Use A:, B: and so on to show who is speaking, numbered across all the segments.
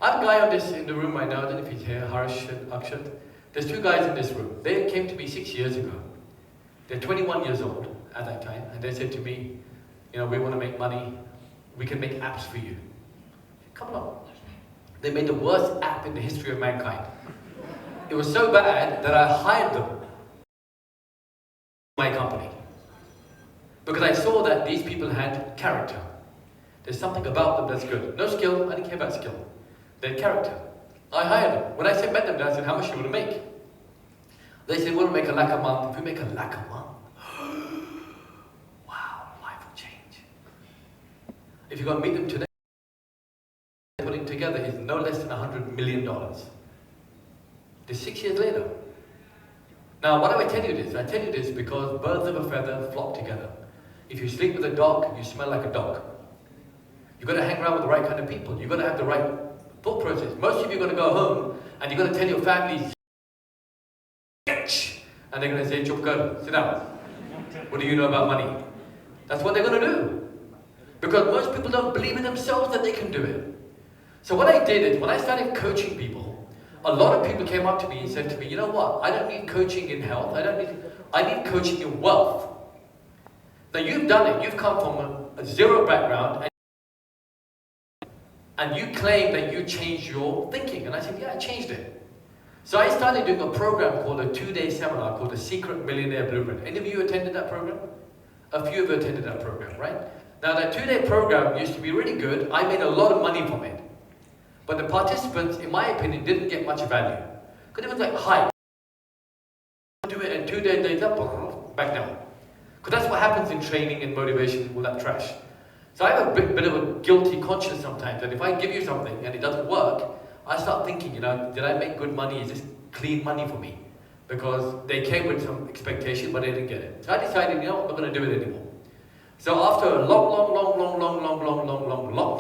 A: I have a guy on this in the room right now, I don't know if he's here, Harsh and Akshat. There's two guys in this room. They came to me 6 years ago. They're 21 years old at that time, and they said to me, you know, we want to make money, we can make apps for you. Come on. They made the worst app in the history of mankind. It was so bad that I hired them my company. Because I saw that these people had character. There's something about them that's good. No skill, I didn't care about skill. They had character. I hired them. When I met them, I said, how much do you want to make? They said, we'll make a lakh a month. If we make a lakh a month, wow, life will change. If you're going to meet them today, putting together is no less than $100 million. This 6 years later. Now, why do I tell you this? I tell you this because birds of a feather flock together. If you sleep with a dog, you smell like a dog. You've got to hang around with the right kind of people. You've got to have the right thought process. Most of you are going to go home and you're going to tell your families, and they're going to say, Chup kar, sit down. What do you know about money? That's what they're going to do. Because most people don't believe in themselves that they can do it. So what I did is, when I started coaching people, a lot of people came up to me and said to me, you know what, I don't need coaching in health, I need coaching in wealth. Now you've done it, you've come from a zero background, and you claim that you changed your thinking. And I said, yeah, I changed it. So I started doing a program called a 2-day seminar called the Secret Millionaire Blueprint. Any of you attended that program? A few of you attended that program, right? Now that 2-day program used to be really good. I made a lot of money from it. But the participants, in my opinion, didn't get much value. Because it was like hype. Do it in 2 days up, back down. Because that's what happens in training and motivation, all that trash. So I have a bit of a guilty conscience sometimes that if I give you something and it doesn't work, I start thinking, you know, did I make good money? Is this clean money for me? Because they came with some expectation, but they didn't get it. So I decided, you know, I'm not going to do it anymore. So after a long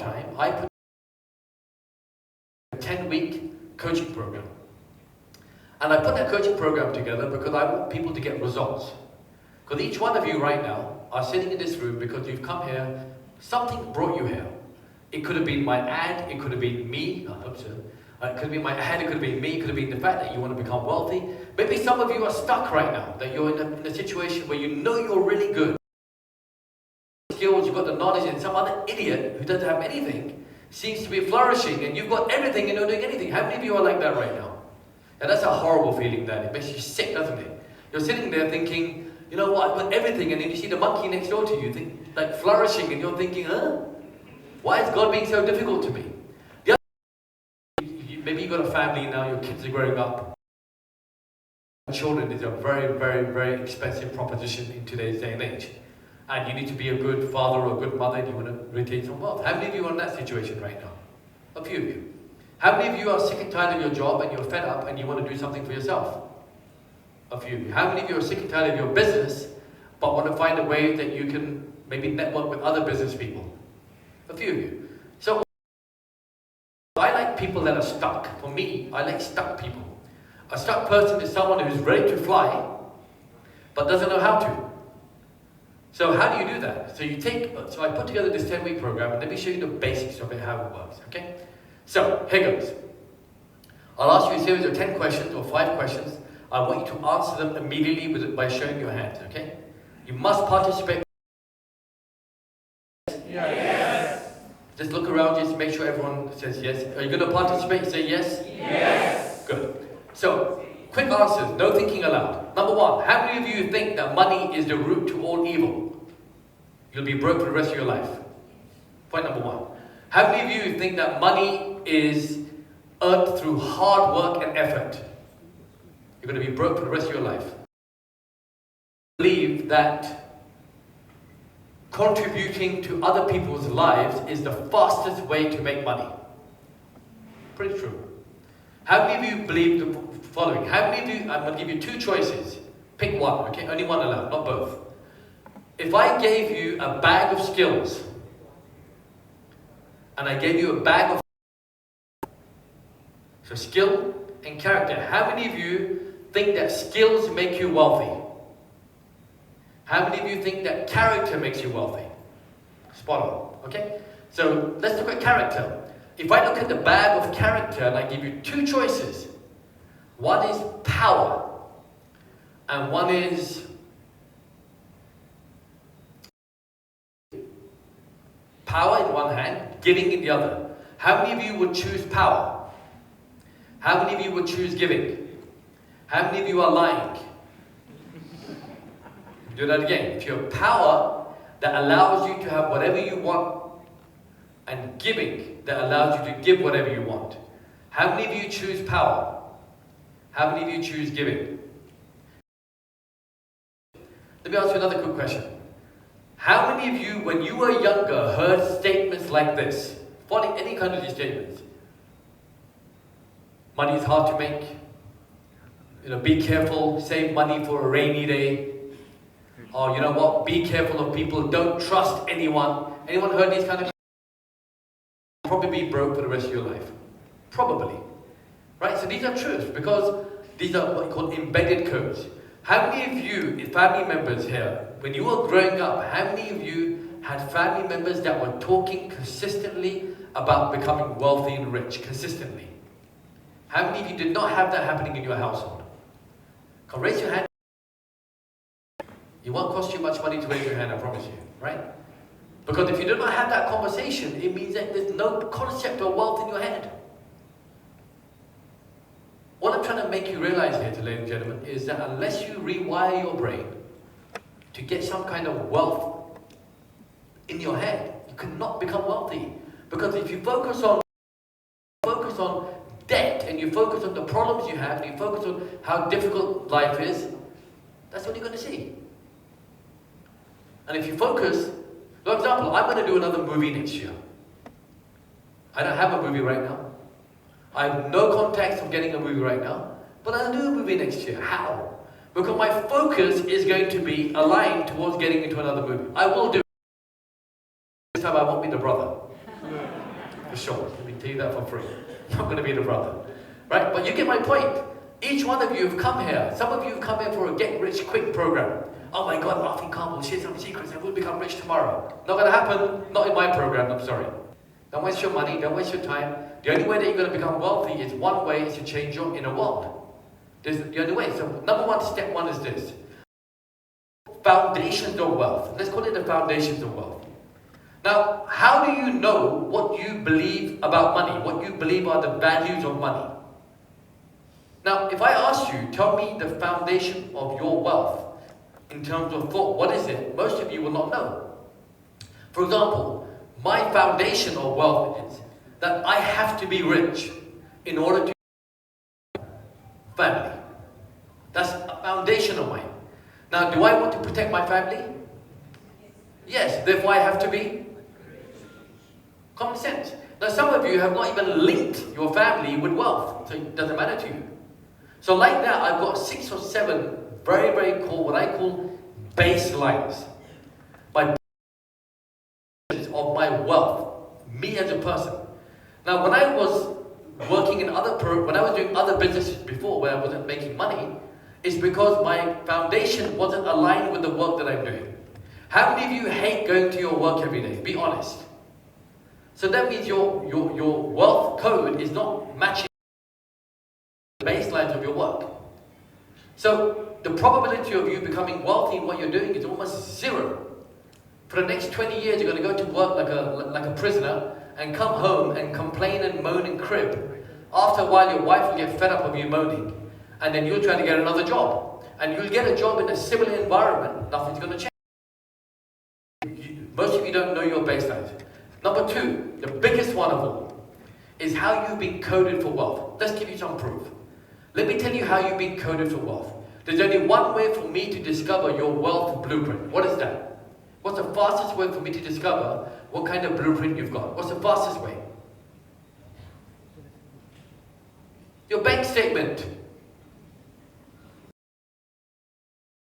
A: time, I put a 10-week coaching program. And I put that coaching program together because I want people to get results. Because each one of you right now are sitting in this room because you've come here, something brought you here. It could have been my ad, it could have been me, I hope so. It could have been my ad, it could have been me, it could have been the fact that you want to become wealthy. Maybe some of you are stuck right now, that you're in a situation where you know you're really good. Skills, you've got the knowledge, and some other idiot who doesn't have anything seems to be flourishing, and you've got everything and you're not doing anything. How many of you are like that right now? And that's a horrible feeling, that it makes you sick, doesn't it? You're sitting there thinking, you know what, I've got everything, and then you see the monkey next door to you, think, like flourishing, and you're thinking, huh? Why is God being so difficult to me? The other, maybe you've got a family now, your kids are growing up. Children is a very expensive proposition in today's day and age. And you need to be a good father or a good mother and you want to retain some wealth. How many of you are in that situation right now? A few of you. How many of you are sick and tired of your job and you're fed up and you want to do something for yourself? A few of you. How many of you are sick and tired of your business but want to find a way that you can maybe network with other business people? A few of you. So I like people that are stuck. For me, I like stuck people. A stuck person is someone who's ready to fly but doesn't know how to. So how do you do that? So I put together this 10-week program, and let me show you the basics of it, how it works, okay? So, here goes. I'll ask you a series of 10 questions or 5 questions. I want you to answer them immediately by showing your hands, okay? You must participate.
B: Yes.
A: Just look around, just make sure everyone says yes. Are you going to participate? Say yes?
B: Yes.
A: Good. So, quick answers, no thinking aloud. Number 1, how many of you think that money is the root to all evil? You'll be broke for the rest of your life. Point number 1. How many of you think that money is earned through hard work and effort? You're going to be broke for the rest of your life. I believe that contributing to other people's lives is the fastest way to make money. Pretty true. How many of you believe the following? How many of you, I'm going to give you 2 choices. Pick one, okay? Only one allowed, not both. If I gave you a bag of skills, and I gave you a bag of... So skill and character. How many of you think that skills make you wealthy? How many of you think that character makes you wealthy? Spot on, okay? So let's look at character. if I look at the bag of character and I give you two choices, one is power and one is power in one hand, giving in the other. How many of you would choose power? How many of you would choose giving? How many of you are lying? Do that again. If you have power that allows you to have whatever you want, and giving that allows you to give whatever you want, how many of you choose power? How many of you choose giving? Let me ask you another quick question. How many of you, when you were younger, heard statements like this? Following any kind of these statements. Money is hard to make. Be careful, save money for a rainy day. Or you know what, be careful of people, don't trust anyone. Anyone heard these kind of? Probably be broke for the rest of your life. Probably. Right? So these are truths because these are what you call embedded codes. How many of you, family members here, when you were growing up, how many of you had family members that were talking consistently about becoming wealthy and rich? Consistently. How many of you did not have that happening in your household? Can raise your hand. It won't cost you much money to raise your hand, I promise you. Right? Because if you do not have that conversation, it means that there's no concept of wealth in your head. What I'm trying to make you realize here, ladies and gentlemen, is that unless you rewire your brain to get some kind of wealth in your head, you cannot become wealthy. Because if you focus on debt and you focus on the problems you have and you focus on how difficult life is, that's what you're going to see. And if you focus, for example, I'm going to do another movie next year. I don't have a movie right now. I have no context of getting a movie right now, but I'll do a movie next year. How? Because my focus is going to be aligned towards getting into another movie. I will do it. This time I won't be the brother. For sure. Let me tell you that for free. I'm not going to be the brother. Right? But you get my point. Each one of you have come here. Some of you have come here for a get-rich-quick program. Oh my God, Arfeen Khan will share some secrets and we'll become rich tomorrow. Not going to happen. Not in my program, I'm sorry. Don't waste your money, don't waste your time. The only way that you're going to become wealthy is one way, is to change your inner world. There's the only way. So number one, step one is this. Foundations of wealth. Let's call it the foundations of wealth. Now, how do you know what you believe about money? What you believe are the values of money? Now, if I ask you, tell me the foundation of your wealth in terms of thought, what is it? Most of you will not know. For example, my foundation of wealth is that I have to be rich in order to family. That's a foundation of mine. Now, do I want to protect my family? Yes, therefore I have to be common sense. Now, some of you have not even linked your family with wealth, so it doesn't matter to you. So like that, I've got 6 or 7 very, very cool, what I call baselines. Of my wealth, me as a person. Now, when I was working in when I was doing other businesses before where I wasn't making money, it's because my foundation wasn't aligned with the work that I'm doing. How many of you hate going to your work every day? Be honest. So that means your wealth code is not matching the baselines of your work. So the probability of you becoming wealthy in what you're doing is almost zero. For the next 20 years, you're going to go to work like a prisoner and come home and complain and moan and crib. After a while, your wife will get fed up of you moaning. And then you'll try to get another job. And you'll get a job in a similar environment. Nothing's going to change. Most of you don't know your baselines. Number 2, the biggest one of all, is how you've been coded for wealth. Let's give you some proof. Let me tell you how you've been coded for wealth. There's only one way for me to discover your wealth blueprint. What is that? What's the fastest way for me to discover what kind of blueprint you've got? What's the fastest way? Your bank statement.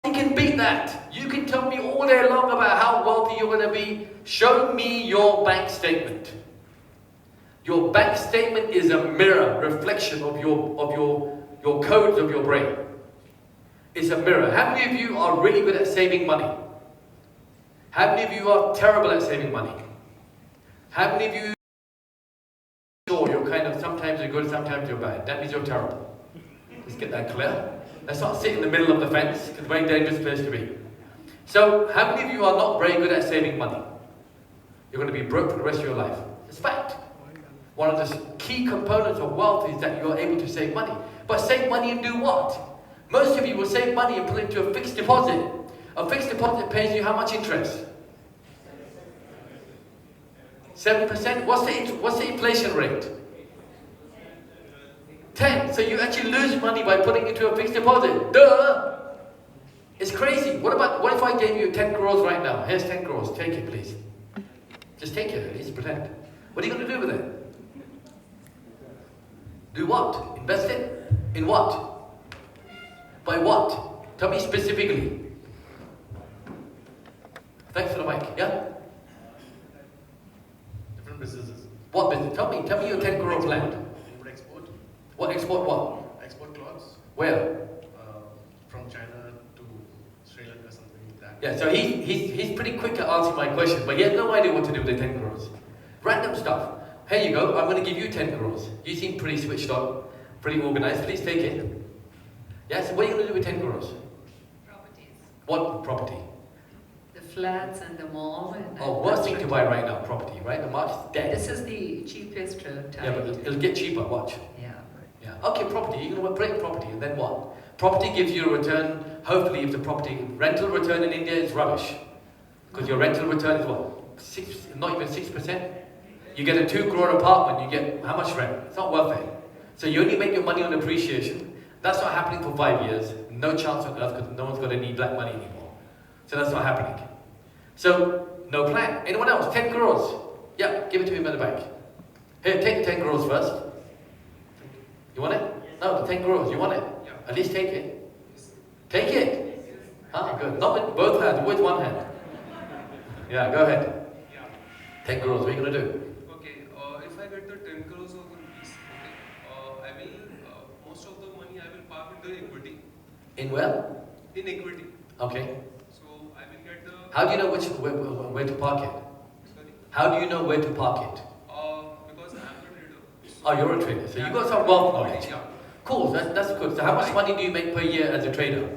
A: You can beat that. You can tell me all day long about how wealthy you're going to be. Show me your bank statement. Your bank statement is a mirror, reflection of your codes of your brain. It's a mirror. How many of you are really good at saving money? How many of you are terrible at saving money? How many of you store, you're kind of, sometimes you're good, sometimes you're bad. That means you're terrible. Let's get that clear. Let's not sit in the middle of the fence, it's a very dangerous place to be. So, how many of you are not very good at saving money? You're going to be broke for the rest of your life. It's fact. One of the key components of wealth is that you're able to save money. But save money and do what? Most of you will save money and put it into a fixed deposit. A fixed deposit pays you how much interest? 7%? What's the inflation rate? 10. So you actually lose money by putting it into a fixed deposit. Duh! It's crazy. What if I gave you 10 crores right now? Here's 10 crores. Take it, please. Just take it. At least pretend. What are you going to do with it? Do what? Invest it? In what? By what? Tell me specifically. Thanks for the mic. Yeah?
C: Different businesses.
A: What business? Tell me your 10 crore plan.
C: Import export.
A: What export what?
C: Export clothes.
A: Where?
C: From China to Sri Lanka, something like that.
A: Yeah, so he's pretty quick at answering my question, but he has no idea what to do with the 10 crores. Random stuff. Here you go, I'm going to give you 10 crores. You seem pretty switched on, pretty organized. Please take it. Yeah, so what are you going to do with 10 crores?
D: Properties.
A: What property?
D: The flats and the mall. And
A: Oh, worst thing to buy right now, property, right? The market's dead.
D: This is the cheapest time.
A: Yeah, but it'll get cheaper, watch.
D: Yeah.
A: Yeah. Okay, property, you're going to break property, and then what? Property gives you a return, hopefully if the property, rental return in India is rubbish. Because your rental return is what? Not even 6%? You get a 2 crore apartment, you get how much rent? It's not worth it. So you only make your money on appreciation. That's not happening for 5 years. No chance on earth because no one's got any black money anymore. So that's not happening. So, no plan. Anyone else? 10 crores. Yeah, give it to him at the bank. Here, take the 10 crores first. You want it? No, the 10 crores. You want it?
C: Yeah.
A: At least take it. Take it. Ah, good. Not with both hands, with one hand. Yeah, go ahead.
E: Yeah.
A: 10 crores. What are you going to do?
E: Okay. If I get the 10 crores of rupees, okay, I will most of the money I will park in the equity.
A: In where?
E: In equity.
A: Okay.
E: So I will get the.
A: How do you know where to park it?
E: Sorry.
A: How do you know where to park it?
E: Because I am a trader. So
A: Oh, you're a trader, so you've got some wealth knowledge.
E: Yeah.
A: Cool, that's good. So how much money do you make per year as a trader?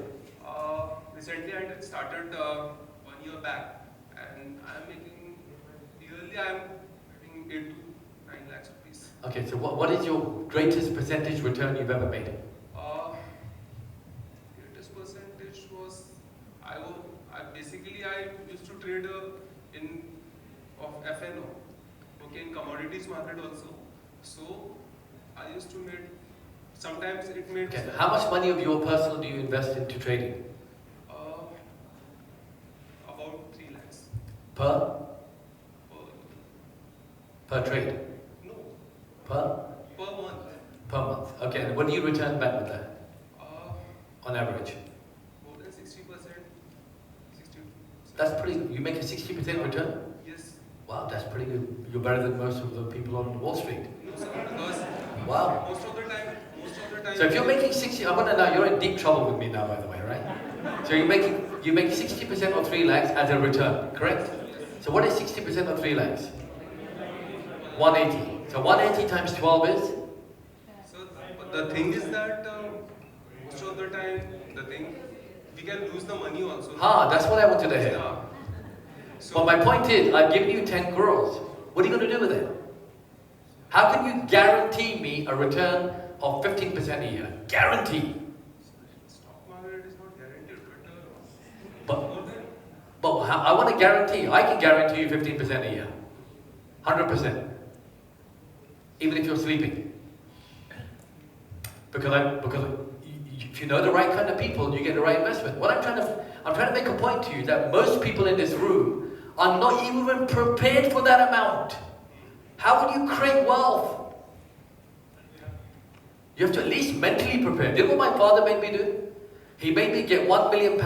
E: Recently I did started 1 year back, and I am making yearly I am getting 8 to 9 lakhs rupees.
A: Okay, so what is your greatest percentage return you've ever made?
E: Greatest percentage was I used to trade in of FNO, okay, in commodities market also. So I used to make, sometimes it made.
A: Okay, how much money of your personal do you invest into trading?
E: About 3 lakhs
A: Per?
E: per,
A: Per trade?
E: no,
A: Per?
E: per month.
A: Per month. Okay, and what do you return back with that, on average?
E: More than 60%. 60.
A: That's pretty, you make a 60% return?
E: Yes.
A: Wow, that's pretty good. You're better than most of the people on Wall Street.
E: No, sir, because
A: Wow.
E: most of the time.
A: So if you're making 60, I want to know, you're in deep trouble with me now, by the way, right? So you make 60% of 3 lakhs as a return, correct? So what is 60% of 3 lakhs? 180. So 180 times 12 is?
E: So the thing is that most of the time, we can lose the money also.
A: That's what I wanted to hear.
E: Yeah.
A: But my point is, I've given you 10 crores. What are you going to do with it? How can you guarantee me a return of 15% a year? Guarantee.
E: Stock market is not guaranteed,
A: But,
E: more than
A: I want to guarantee, I can guarantee you 15% a year. 100%. Even if you're sleeping. Because if you know the right kind of people, you get the right investment. I'm trying to make a point to you that most people in this room are not even prepared for that amount. How can you create wealth? You have to at least mentally prepare. You know what my father made me do? He made me get £1 million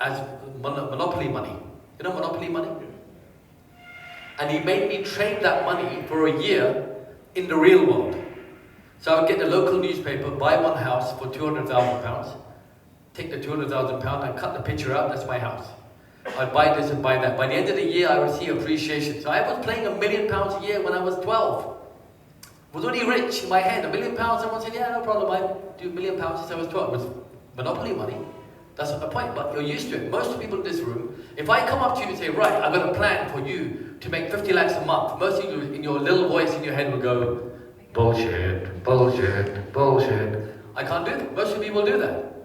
A: as monopoly money. You know monopoly money? And he made me trade that money for a year in the real world. So I would get the local newspaper, buy one house for £200,000, take the £200,000 and cut the picture out, that's my house. I'd buy this and buy that. By the end of the year, I would see appreciation. So I was playing £1 million a year when I was 12. was already rich in my head. £1 million, someone said, yeah, no problem, I do £1 million since I was 12. It was monopoly money. That's not the point, but you're used to it. Most people in this room, if I come up to you and say, right, I've got a plan for you to make 50 lakhs a month, most of you in your little voice in your head will go, bullshit, bullshit, bullshit. I can't do that. Most of you will do that.